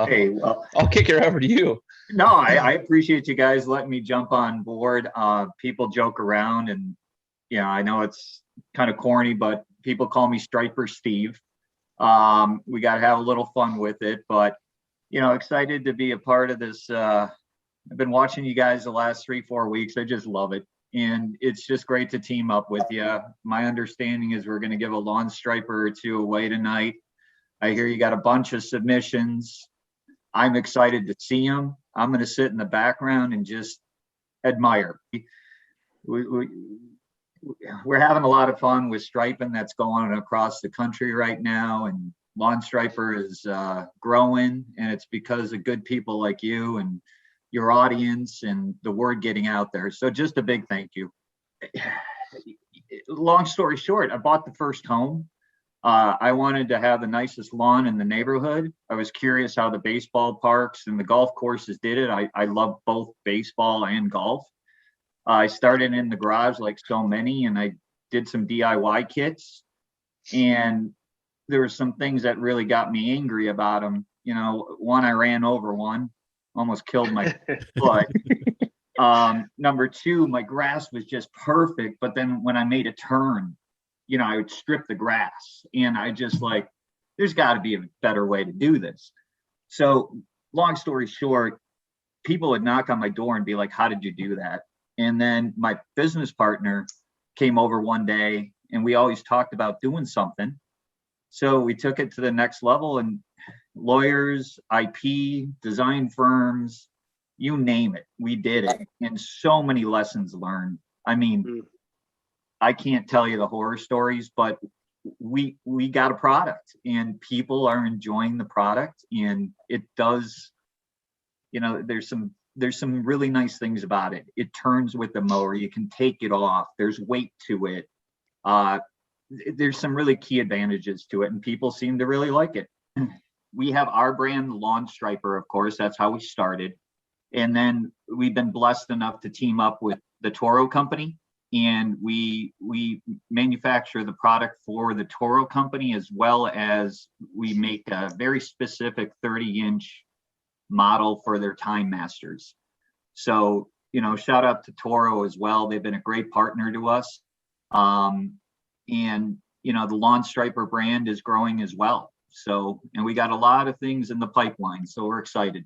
Hey, well, I'll kick it over to you. no, I appreciate you guys letting me jump on board. People joke around, and I know it's kind of corny, but people call me Stryper Steve. We got to have a little fun with it, but excited to be a part of this. I've been watching you guys the last 3, 4 weeks. I just love it. And it's just great to team up with you. My understanding is we're going to give a lawn striper or two away tonight. I hear you got a bunch of submissions. I'm excited to see them. I'm going to sit in the background and just admire. We, we're having a lot of fun with striping that's going across the country right now. And Lawn Striper is growing, and it's because of good people like you and your audience and the word getting out there. So just a big thank you. Long story short, I bought the first home. I wanted to have the nicest lawn in the neighborhood. I was curious how the baseball parks and the golf courses did it. I love both baseball and golf. I started in the garage like so many, and I did some DIY kits. And there were some things that really got me angry about them. One, I ran over one, almost killed my foot. Number two, my grass was just perfect. But then when I made a turn, I would strip the grass, and I just like, there's got to be a better way to do this. So long story short, people would knock on my door and be like, how did you do that? And then my business partner came over one day, and we always talked about doing something. So we took it to the next level, and lawyers, IP, design firms, you name it, we did it. And so many lessons learned. I mean, I can't tell you the horror stories, but we got a product, and people are enjoying the product, and it does, there's some really nice things about it. It turns with the mower. You can take it off. There's weight to it. There's some really key advantages to it, and people seem to really like it. We have our brand, Lawn Striper, of course. That's how we started. And then we've been blessed enough to team up with the Toro company, and we manufacture the product for the Toro company, as well as we make a very specific 30-inch model for their Time Masters. So, shout out to Toro as well. They've been a great partner to us. And, the Lawn Striper brand is growing as well. So, and we got a lot of things in the pipeline, so we're excited.